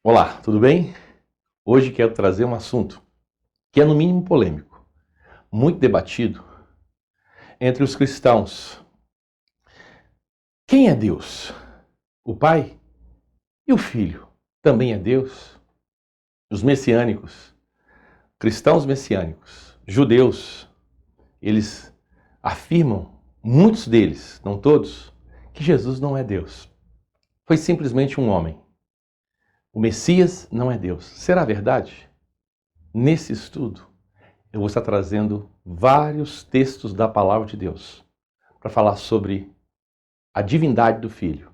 Olá, tudo bem? Hoje quero trazer um assunto que é no mínimo polêmico, muito debatido entre os cristãos. Quem é Deus? O Pai e o Filho também é Deus? Os messiânicos, cristãos messiânicos, judeus, eles afirmam, muitos deles, não todos, que Jesus não é Deus. Foi simplesmente um homem. O Messias não é Deus. Será verdade? Nesse estudo, eu vou estar trazendo vários textos da Palavra de Deus para falar sobre a divindade do Filho.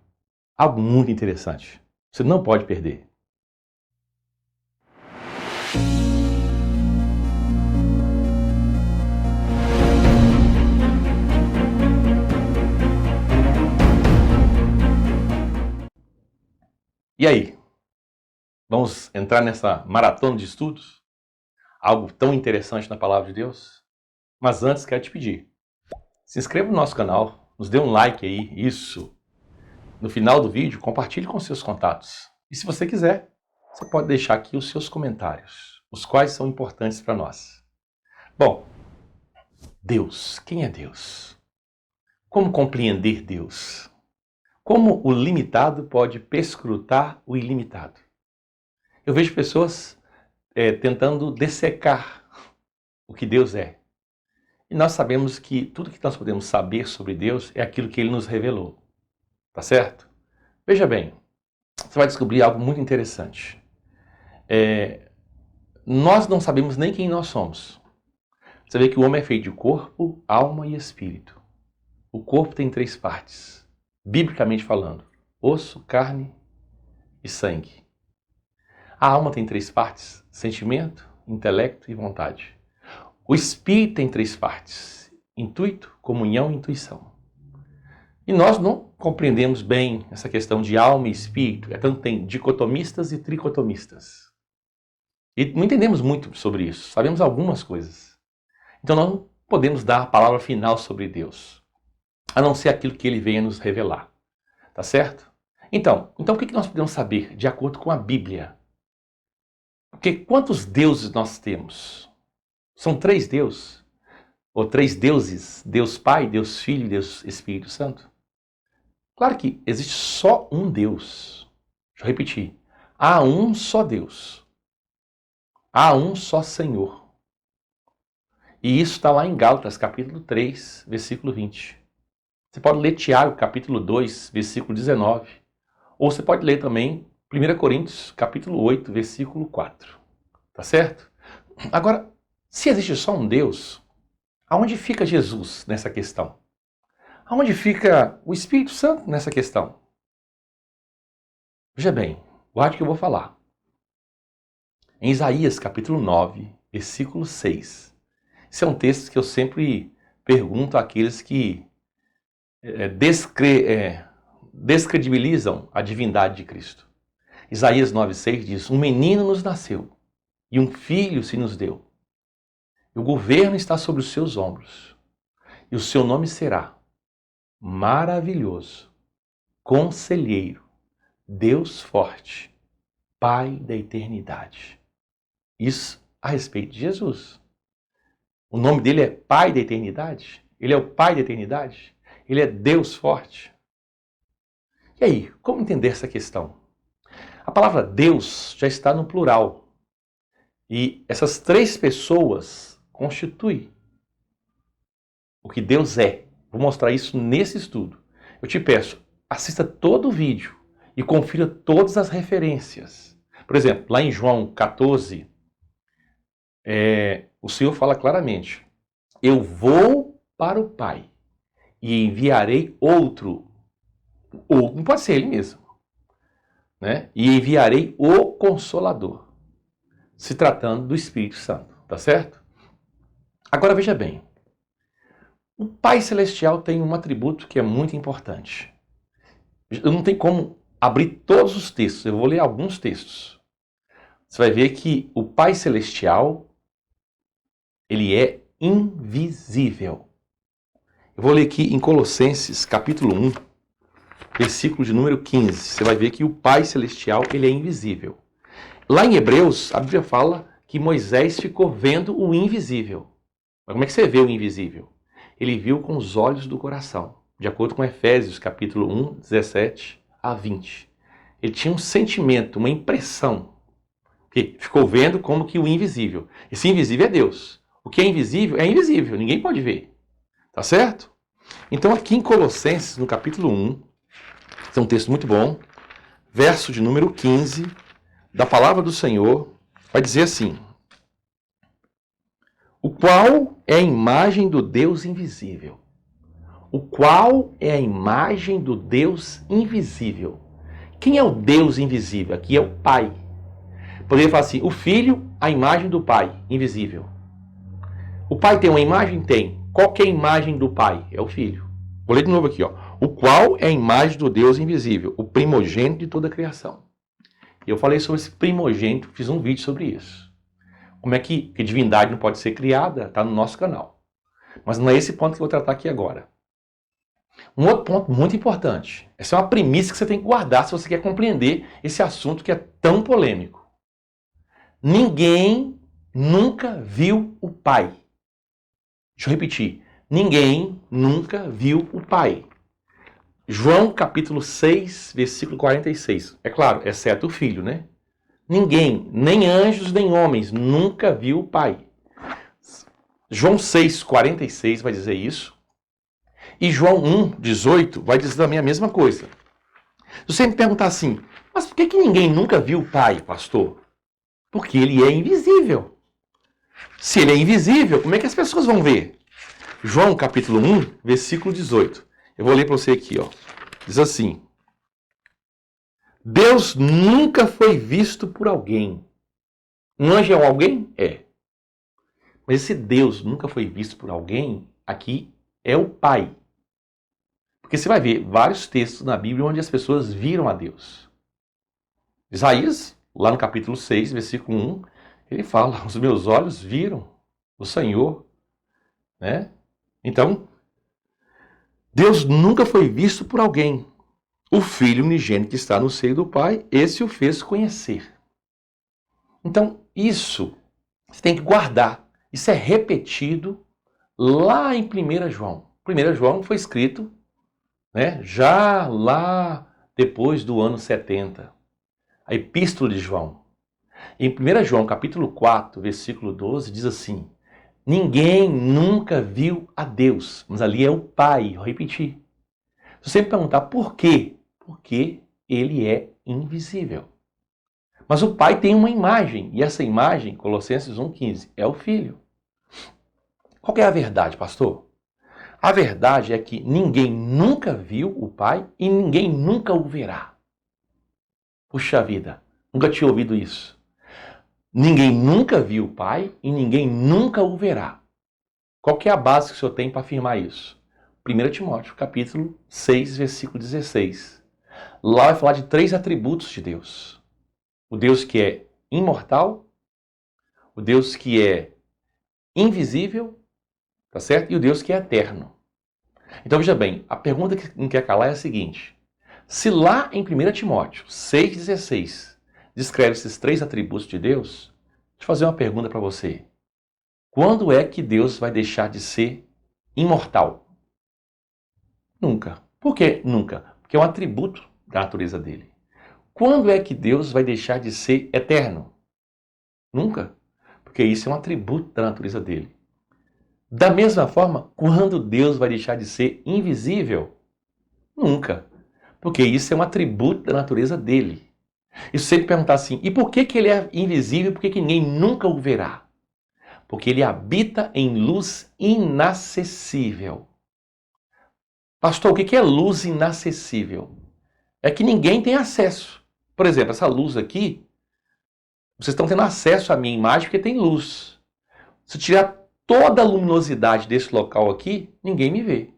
Algo muito interessante. Você não pode perder. E aí? Vamos entrar nessa maratona de estudos? Algo tão interessante na Palavra de Deus? Mas antes quero te pedir, se inscreva no nosso canal, nos dê um like aí, isso. No final do vídeo, compartilhe com seus contatos. E se você quiser, você pode deixar aqui os seus comentários, os quais são importantes para nós. Bom, Deus, quem é Deus? Como compreender Deus? Como o limitado pode perscrutar o ilimitado? Eu vejo pessoas tentando dessecar o que Deus é. E nós sabemos que tudo que nós podemos saber sobre Deus é aquilo que Ele nos revelou. Tá certo? Veja bem, você vai descobrir algo muito interessante. Nós não sabemos nem quem nós somos. Você vê que o homem é feito de corpo, alma e espírito. O corpo tem 3 partes, biblicamente falando: osso, carne e sangue. A alma tem 3 partes, sentimento, intelecto e vontade. O espírito tem 3 partes, intuito, comunhão e intuição. E nós não compreendemos bem essa questão de alma e espírito, tanto tem dicotomistas e tricotomistas. E não entendemos muito sobre isso, sabemos algumas coisas. Então nós não podemos dar a palavra final sobre Deus, a não ser aquilo que Ele venha nos revelar. Tá certo? Então o que nós podemos saber de acordo com a Bíblia? Porque quantos deuses nós temos? São 3 deuses? Ou 3 deuses? Deus Pai, Deus Filho e Deus Espírito Santo? Claro que existe só um Deus. Deixa eu repetir. Há um só Deus. Há um só Senhor. E isso está lá em Gálatas, capítulo 3, versículo 20. Você pode ler Tiago, capítulo 2, versículo 19. Ou você pode ler também 1 Coríntios, capítulo 8, versículo 4. Tá certo? Agora, se existe só um Deus, aonde fica Jesus nessa questão? Aonde fica o Espírito Santo nessa questão? Veja bem, guarde o que eu vou falar. Em Isaías, capítulo 9, versículo 6. Esse é um texto que eu sempre pergunto àqueles que descredibilizam a divindade de Cristo. Isaías 9,6 diz: um menino nos nasceu e um filho se nos deu. E o governo está sobre os seus ombros. E o seu nome será Maravilhoso, Conselheiro, Deus Forte, Pai da Eternidade. Isso a respeito de Jesus. O nome dele é Pai da Eternidade? Ele é o Pai da Eternidade? Ele é Deus Forte? E aí, como entender essa questão? A palavra Deus já está no plural. E essas 3 pessoas constituem o que Deus é. Vou mostrar isso nesse estudo. Eu te peço, assista todo o vídeo e confira todas as referências. Por exemplo, lá em João 14, o Senhor fala claramente: eu vou para o Pai e enviarei outro. Ou não pode ser ele mesmo. Né? E enviarei o Consolador. Se tratando do Espírito Santo. Tá certo? Agora veja bem. O Pai Celestial tem um atributo que é muito importante. Eu não tenho como abrir todos os textos, eu vou ler alguns textos. Você vai ver que o Pai Celestial, ele é invisível. Eu vou ler aqui em Colossenses, capítulo 1, versículo de número 15. Você vai ver que o Pai Celestial, ele é invisível. Lá em Hebreus, a Bíblia fala que Moisés ficou vendo o invisível. Mas como é que você vê o invisível? Ele viu com os olhos do coração, de acordo com Efésios, capítulo 1, 17 a 20. Ele tinha um sentimento, uma impressão, que ficou vendo como que o invisível. Esse invisível é Deus. O que é invisível, ninguém pode ver. Tá certo? Então aqui em Colossenses, no capítulo 1, tem um texto muito bom, verso de número 15, da palavra do Senhor, vai dizer assim: o qual é a imagem do Deus invisível. O qual é a imagem do Deus invisível. Quem é o Deus invisível? Aqui é o Pai. Poderia falar assim, o Filho, a imagem do Pai, invisível. O Pai tem uma imagem? Tem. Qual que é a imagem do Pai? É o Filho. Vou ler de novo aqui, ó. O qual é a imagem do Deus invisível, o primogênito de toda a criação. Eu falei sobre esse primogênito, fiz um vídeo sobre isso. Como é que divindade não pode ser criada? Está no nosso canal. Mas não é esse ponto que eu vou tratar aqui agora. Um outro ponto muito importante. Essa é uma premissa que você tem que guardar se você quer compreender esse assunto que é tão polêmico. Ninguém nunca viu o Pai. Deixa eu repetir. Ninguém nunca viu o Pai. João capítulo 6, versículo 46. É claro, exceto o Filho, né? Ninguém, nem anjos, nem homens, nunca viu o Pai. João 6, 46 vai dizer isso. E João 1, 18 vai dizer também a mesma coisa. Se você me perguntar assim, mas por que ninguém nunca viu o Pai, pastor? Porque ele é invisível. Se ele é invisível, como é que as pessoas vão ver? João capítulo 1, versículo 18. Eu vou ler para você aqui, ó. Diz assim: Deus nunca foi visto por alguém. Um anjo é alguém? É. Mas esse Deus nunca foi visto por alguém, aqui é o Pai. Porque você vai ver vários textos na Bíblia onde as pessoas viram a Deus. Isaías, lá no capítulo 6, versículo 1, ele fala, os meus olhos viram o Senhor. Né? Então, Deus nunca foi visto por alguém. O Filho unigênito que está no seio do Pai, esse o fez conhecer. Então, isso você tem que guardar. Isso é repetido lá em 1 João. 1 João foi escrito, né, já lá depois do ano 70. A Epístola de João. Em 1 João, capítulo 4, versículo 12, diz assim: ninguém nunca viu a Deus, mas ali é o Pai. Vou repetir. Se você me perguntar por quê? Porque ele é invisível. Mas o Pai tem uma imagem, e essa imagem, Colossenses 1,15, é o Filho. Qual que é a verdade, pastor? A verdade é que ninguém nunca viu o Pai e ninguém nunca o verá. Puxa vida, nunca tinha ouvido isso. Ninguém nunca viu o Pai e ninguém nunca o verá. Qual que é a base que o senhor tem para afirmar isso? 1 Timóteo, capítulo 6, versículo 16. Lá vai falar de 3 atributos de Deus. O Deus que é imortal, o Deus que é invisível, tá certo? E o Deus que é eterno. Então veja bem, a pergunta que não quer calar é a seguinte: se lá em 1 Timóteo 6,16 descreve esses 3 atributos de Deus, deixa eu fazer uma pergunta para você. Quando é que Deus vai deixar de ser imortal? Nunca. Por que nunca? Porque é um atributo da natureza dele. Quando é que Deus vai deixar de ser eterno? Nunca. Porque isso é um atributo da natureza dele. Da mesma forma, quando Deus vai deixar de ser invisível? Nunca. Porque isso é um atributo da natureza dele. E se você perguntar assim, e por que ele é invisível? Por que ninguém nunca o verá? Porque ele habita em luz inacessível. Pastor, o que é luz inacessível? É que ninguém tem acesso. Por exemplo, essa luz aqui, vocês estão tendo acesso à minha imagem porque tem luz. Se eu tirar toda a luminosidade desse local aqui, ninguém me vê.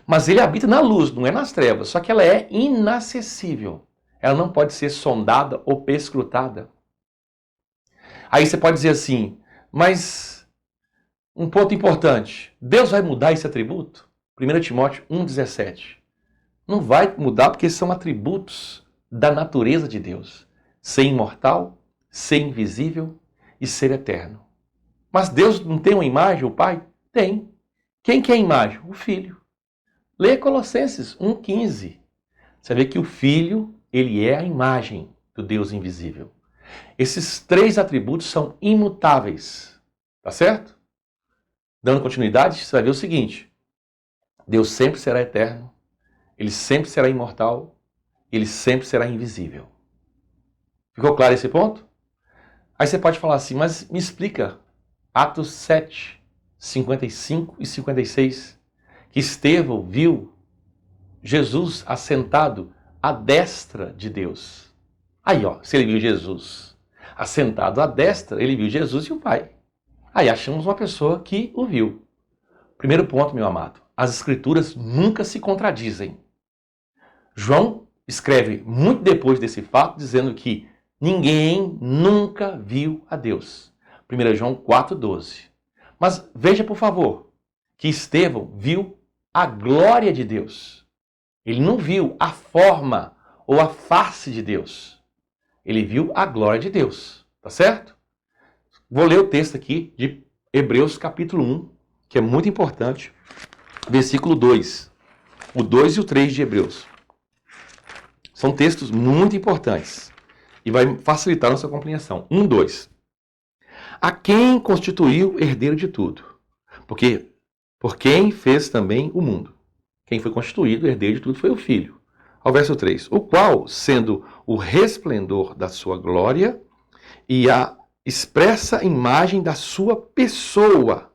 Mas ele habita na luz, não é nas trevas, só que ela é inacessível. Ela não pode ser sondada ou perscrutada. Aí você pode dizer assim, mas um ponto importante, Deus vai mudar esse atributo? 1 Timóteo 1,17. Não vai mudar porque são atributos da natureza de Deus. Ser imortal, ser invisível e ser eterno. Mas Deus não tem uma imagem, o Pai? Tem. Quem que é a imagem? O Filho. Leia Colossenses 1,15. Você vê que o Filho, ele é a imagem do Deus invisível. Esses três atributos são imutáveis. Tá certo? Dando continuidade, você vai ver o seguinte. Deus sempre será eterno. Ele sempre será imortal. Ele sempre será invisível. Ficou claro esse ponto? Aí você pode falar assim, mas me explica. Atos 7, 55 e 56. Que Estevão viu Jesus assentado à destra de Deus. Aí, ó, se ele viu Jesus assentado à destra, ele viu Jesus e o Pai. Aí achamos uma pessoa que o viu. Primeiro ponto, meu amado. As escrituras nunca se contradizem. João escreve muito depois desse fato, dizendo que ninguém nunca viu a Deus. 1 João 4,12. Mas veja, por favor, que Estevão viu a glória de Deus. Ele não viu a forma ou a face de Deus. Ele viu a glória de Deus. Tá certo? Vou ler o texto aqui de Hebreus capítulo 1, que é muito importante. Versículo 2. O 2 e o 3 de Hebreus. São textos muito importantes e vai facilitar a nossa compreensão. 1, 2. A quem constituiu herdeiro de tudo? Porque por quem fez também o mundo. Quem foi constituído herdeiro de tudo foi o Filho. Ao verso 3. O qual, sendo o resplendor da sua glória e a expressa imagem da sua pessoa.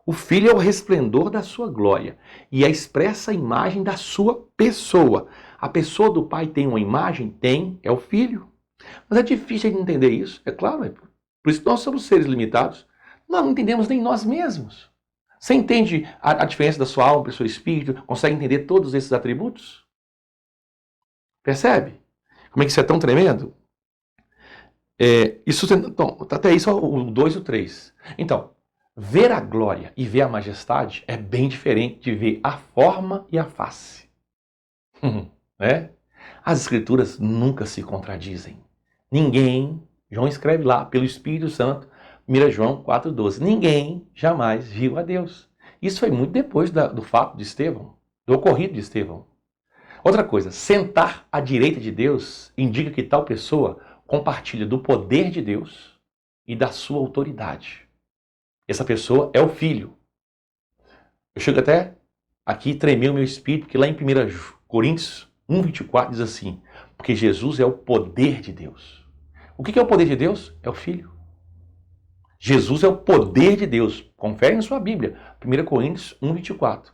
O Filho é o resplendor da sua glória e a expressa imagem da sua pessoa. A pessoa do Pai tem uma imagem? Tem, é o Filho. Mas é difícil de entender isso, é claro. Por isso que nós somos seres limitados. Nós não entendemos nem nós mesmos. Você entende a diferença da sua alma para o seu espírito? Consegue entender todos esses atributos? Percebe? Como é que isso é tão tremendo? Então, até isso o 2 e o 3. Então, ver a glória e ver a majestade é bem diferente de ver a forma e a face. Né? As escrituras nunca se contradizem. Ninguém, João escreve lá, pelo Espírito Santo, 1 João 4,12, ninguém jamais viu a Deus. Isso foi muito depois do fato de Estevão, do ocorrido de Estevão. Outra coisa, sentar à direita de Deus indica que tal pessoa compartilha do poder de Deus e da sua autoridade. Essa pessoa é o Filho. Eu chego até aqui e tremeu o meu espírito, porque lá em 1 Coríntios 1,24 diz assim, porque Jesus é o poder de Deus. O que é o poder de Deus? É o Filho. Jesus é o poder de Deus. Confere na sua Bíblia, 1 Coríntios 1,24.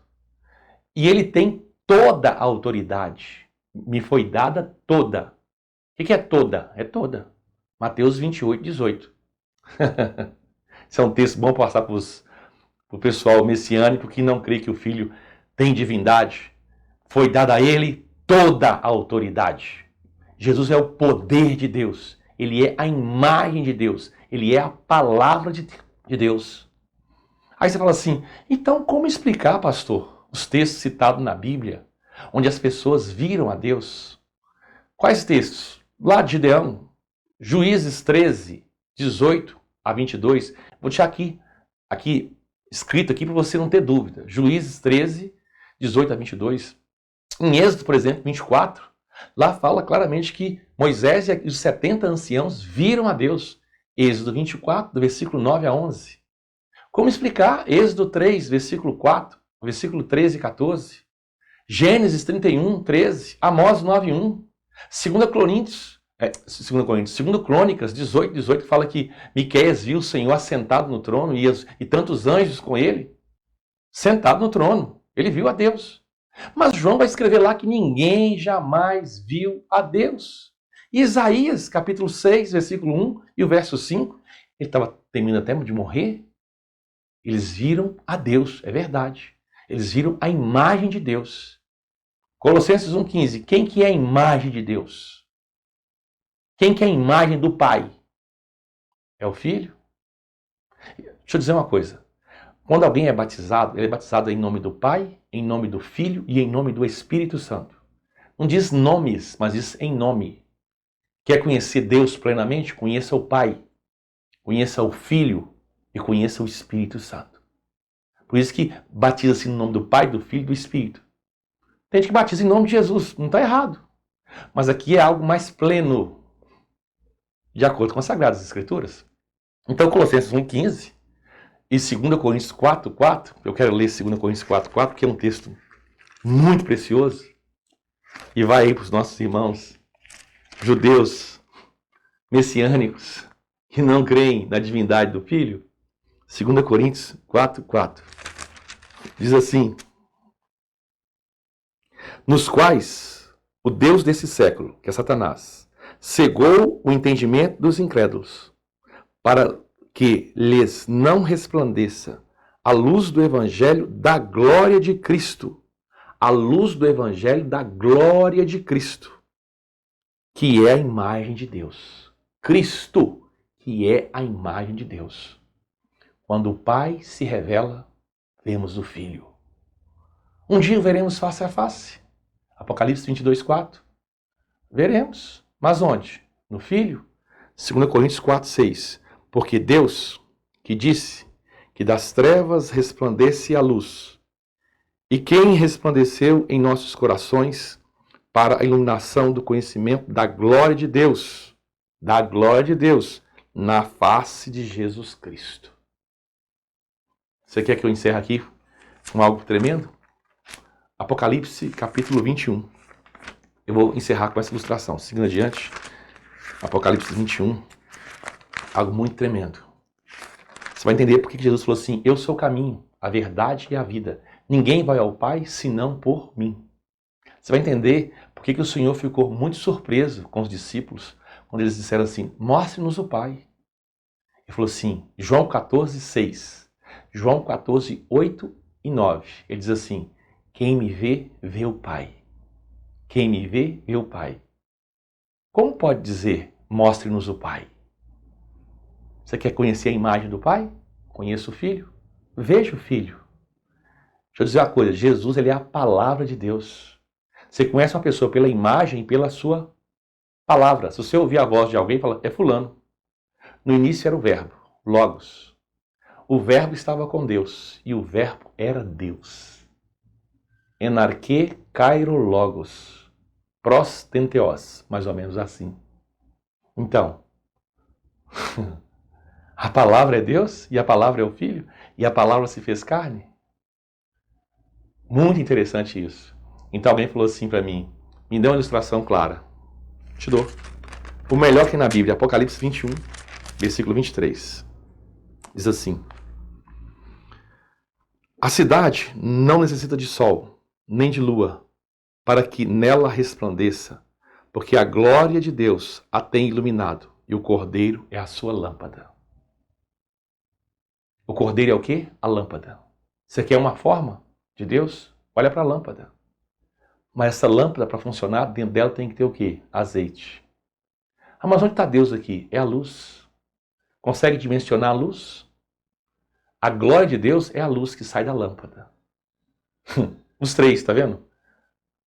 E ele tem toda a autoridade. Me foi dada toda. O que é toda? É toda. Mateus 28, 18. Esse é um texto bom para passar para o pessoal messiânico que não crê que o Filho tem divindade. Foi dada a ele toda a autoridade. Jesus é o poder de Deus. Ele é a imagem de Deus. Ele é a palavra de Deus. Aí você fala assim, então como explicar, pastor, os textos citados na Bíblia, onde as pessoas viram a Deus? Quais textos? Lá de Gideão, Juízes 13, 18 a 22. Vou deixar aqui escrito aqui para você não ter dúvida. Juízes 13, 18 a 22. Em Êxodo, por exemplo, 24, lá fala claramente que Moisés e os 70 anciãos viram a Deus. Êxodo 24, do versículo 9 a 11. Como explicar? Êxodo 3, versículo 4, versículo 13 e 14. Gênesis 31, 13. Amós 9, 1. 2 Crônicas 18, 18 fala que Miqueias viu o Senhor assentado no trono e tantos anjos com ele. Sentado no trono. Ele viu a Deus. Mas João vai escrever lá que ninguém jamais viu a Deus. E Isaías, capítulo 6, versículo 1 e o verso 5, ele estava terminando até de morrer. Eles viram a Deus, é verdade. Eles viram a imagem de Deus. Colossenses 1,15. Quem que é a imagem de Deus? Quem que é a imagem do Pai? É o Filho? Deixa eu dizer uma coisa. Quando alguém é batizado, ele é batizado em nome do Pai, em nome do Filho e em nome do Espírito Santo. Não diz nomes, mas diz em nome. Quer conhecer Deus plenamente? Conheça o Pai, conheça o Filho e conheça o Espírito Santo. Por isso que batiza-se no nome do Pai, do Filho e do Espírito. Tem gente que batiza em nome de Jesus, não está errado. Mas aqui é algo mais pleno, de acordo com as Sagradas Escrituras. Então, Colossenses 1,15 e 2 Coríntios 4,4, eu quero ler 2 Coríntios 4,4, porque é um texto muito precioso, e vai aí para os nossos irmãos judeus, messiânicos, que não creem na divindade do Filho. 2 Coríntios 4,4 diz assim: nos quais o Deus desse século, que é Satanás, cegou o entendimento dos incrédulos, para que lhes não resplandeça a luz do Evangelho da glória de Cristo. A luz do Evangelho da glória de Cristo, que é a imagem de Deus. Cristo, que é a imagem de Deus. Quando o Pai se revela, vemos o Filho. Um dia o veremos face a face. Apocalipse 22,4. Veremos. Mas onde? No Filho? 2 Coríntios 4,6. Porque Deus, que disse que das trevas resplandece a luz, e quem resplandeceu em nossos corações para a iluminação do conhecimento da glória de Deus, na face de Jesus Cristo. Você quer que eu encerre aqui com algo tremendo? Apocalipse capítulo 21. Eu vou encerrar com essa ilustração. Seguindo adiante, Apocalipse 21, algo muito tremendo. Você vai entender porque Jesus falou assim: eu sou o caminho, a verdade e a vida. Ninguém vai ao Pai senão por mim. Você vai entender porque que o Senhor ficou muito surpreso com os discípulos quando eles disseram assim: mostre-nos o Pai. Ele falou assim, João 14,6, João 14, 8 e 9. Ele diz assim: quem me vê, vê o Pai. Quem me vê, vê o Pai. Como pode dizer, mostre-nos o Pai? Você quer conhecer a imagem do Pai? Conheça o Filho. Veja o Filho. Deixa eu dizer uma coisa, Jesus, ele é a palavra de Deus. Você conhece uma pessoa pela imagem e pela sua palavra. Se você ouvir a voz de alguém, fala, é fulano. No início era o verbo, logos. O verbo estava com Deus e o verbo era Deus. Enarque kairo logos. Pros tenteos, mais ou menos assim. Então, a palavra é Deus e a palavra é o Filho e a palavra se fez carne. Muito interessante isso. Então alguém falou assim para mim, me dê uma ilustração clara. Te dou. O melhor que na Bíblia, Apocalipse 21, versículo 23. Diz assim: a cidade não necessita de sol, nem de lua, para que nela resplandeça, porque a glória de Deus a tem iluminado, e o Cordeiro é a sua lâmpada. O Cordeiro é o quê? A lâmpada. Você quer uma forma de Deus? Olha para a lâmpada. Mas essa lâmpada, para funcionar, dentro dela tem que ter o quê? Azeite. Ah, mas onde está Deus aqui? É a luz. Consegue dimensionar a luz? A glória de Deus é a luz que sai da lâmpada. Os três, está vendo?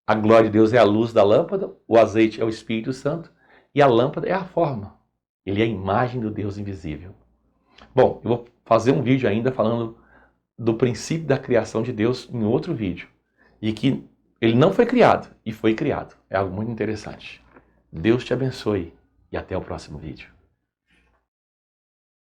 A glória de Deus é a luz da lâmpada, o azeite é o Espírito Santo e a lâmpada é a forma. Ele é a imagem do Deus invisível. Bom, eu vou fazer um vídeo ainda falando do princípio da criação de Deus em outro vídeo. E que ele não foi criado e foi criado. É algo muito interessante. Deus te abençoe e até o próximo vídeo.